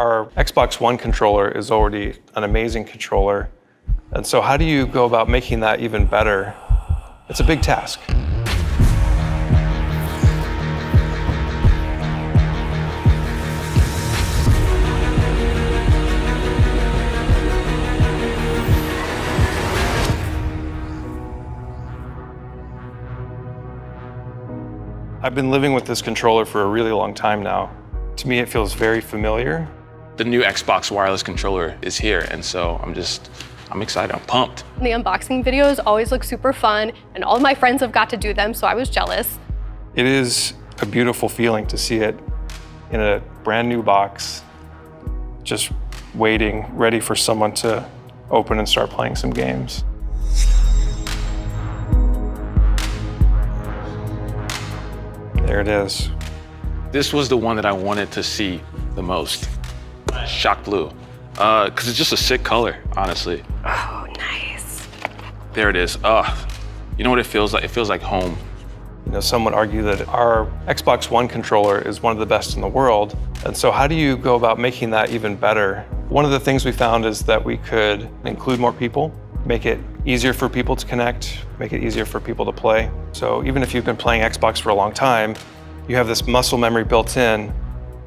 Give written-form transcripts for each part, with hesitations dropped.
Our Xbox One controller is already an amazing controller. And so how do you go about making that even better? It's a big task. I've been living with this controller for a really long time now. To me, it feels very familiar. The new Xbox wireless controller is here, and so I'm excited, I'm pumped. The unboxing videos always look super fun, and all of my friends have got to do them, so I was jealous. It is a beautiful feeling to see it in a brand new box, just waiting, ready for someone to open and start playing some games. There it is. This was the one that I wanted to see the most. Shock blue. Because it's just a sick color, honestly. Oh, nice. There it is. You know what it feels like? It feels like home. You know, some would argue that our Xbox One controller is one of the best in the world. And so how do you go about making that even better? One of the things we found is that we could include more people, make it easier for people to connect, make it easier for people to play. So even if you've been playing Xbox for a long time, you have this muscle memory built in.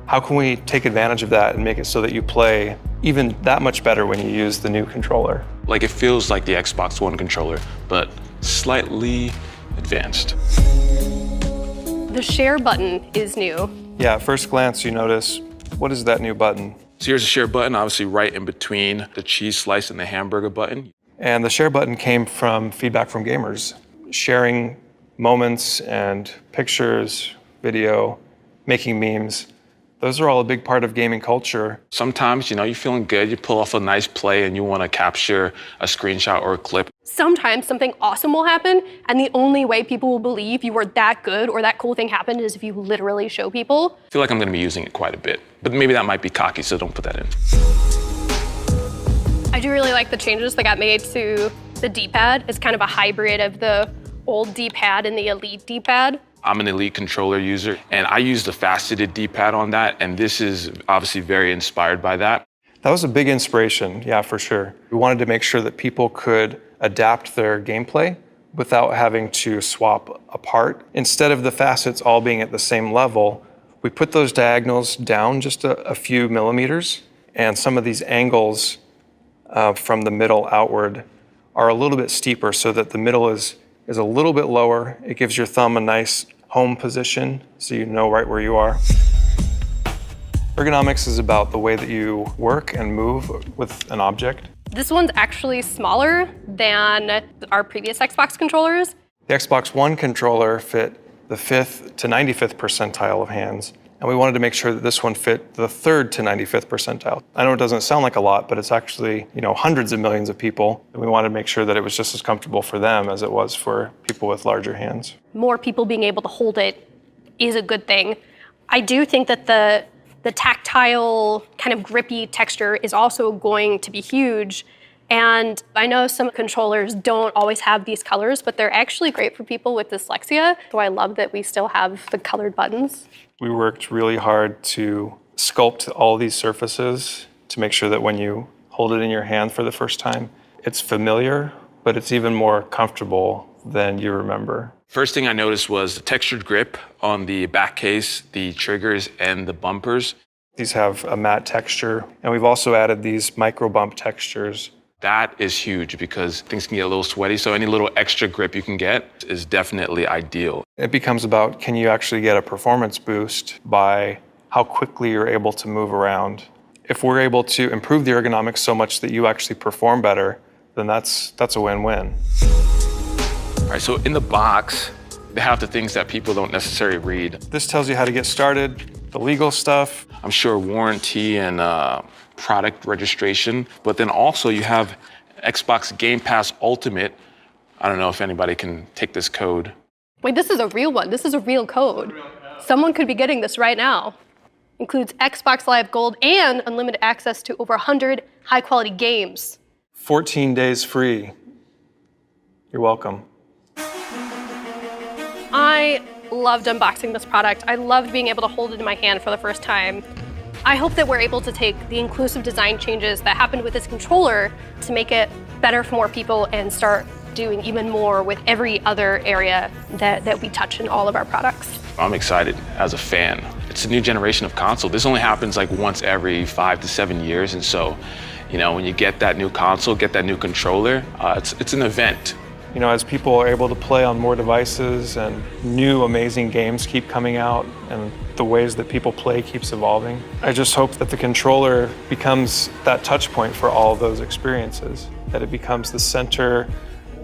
How can we take advantage of that and make it so that you play even that much better when you use the new controller? Like it feels like the Xbox One controller, but slightly advanced. The share button is new. Yeah, at first glance you notice, what is that new button? So here's a share button, obviously right in between the cheese slice and the hamburger button. And the share button came from feedback from gamers, sharing moments and pictures, video, making memes. Those are all a big part of gaming culture. Sometimes, you know, you're feeling good, you pull off a nice play and you want to capture a screenshot or a clip. Sometimes something awesome will happen, and the only way people will believe you were that good or that cool thing happened is if you literally show people. I feel like I'm going to be using it quite a bit, but maybe that might be cocky, so don't put that in. I do really like the changes that got made to the D-pad. It's kind of a hybrid of the old D-pad and the Elite D-pad. I'm an Elite controller user, and I use the faceted D-pad on that, and this is obviously very inspired by that. That was a big inspiration, yeah, for sure. We wanted to make sure that people could adapt their gameplay without having to swap apart. Instead of the facets all being at the same level, we put those diagonals down just a few millimeters, and some of these angles from the middle outward are a little bit steeper so that the middle is a little bit lower. It gives your thumb a nice home position so you know right where you are. Ergonomics is about the way that you work and move with an object. This one's actually smaller than our previous Xbox controllers. The Xbox One controller fit the 5th to 95th percentile of hands, and we wanted to make sure that this one fit the 3rd to 95th percentile. I know it doesn't sound like a lot, but it's actually, you know, hundreds of millions of people, and we wanted to make sure that it was just as comfortable for them as it was for people with larger hands. More people being able to hold it is a good thing. I do think that the tactile, kind of grippy texture is also going to be huge. And I know some controllers don't always have these colors, but they're actually great for people with dyslexia. So I love that we still have the colored buttons. We worked really hard to sculpt all these surfaces to make sure that when you hold it in your hand for the first time, it's familiar, but it's even more comfortable than you remember. First thing I noticed was the textured grip on the back case, the triggers, and the bumpers. These have a matte texture, and we've also added these micro bump textures. That is huge because things can get a little sweaty, so any little extra grip you can get is definitely ideal. It becomes about, can you actually get a performance boost by how quickly you're able to move around? If we're able to improve the ergonomics so much that you actually perform better, then that's a win-win. All right, so in the box, they have the things that people don't necessarily read. This tells you how to get started, the legal stuff. I'm sure warranty and product registration, but then also you have Xbox Game Pass Ultimate. I don't know if anybody can take this code. Wait, this is a real one. This is a real code. Someone could be getting this right now. Includes Xbox Live Gold and unlimited access to over 100 high-quality games. 14 days free. You're welcome. I loved unboxing this product. I loved being able to hold it in my hand for the first time. I hope that we're able to take the inclusive design changes that happened with this controller to make it better for more people and start doing even more with every other area that we touch in all of our products. I'm excited as a fan. It's a new generation of console. This only happens like once every 5 to 7 years. And so, when you get that new console, get that new controller, it's an event. As people are able to play on more devices and new amazing games keep coming out and the ways that people play keeps evolving, I just hope that the controller becomes that touch point for all of those experiences, that it becomes the center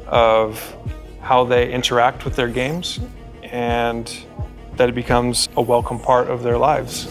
of how they interact with their games and that it becomes a welcome part of their lives.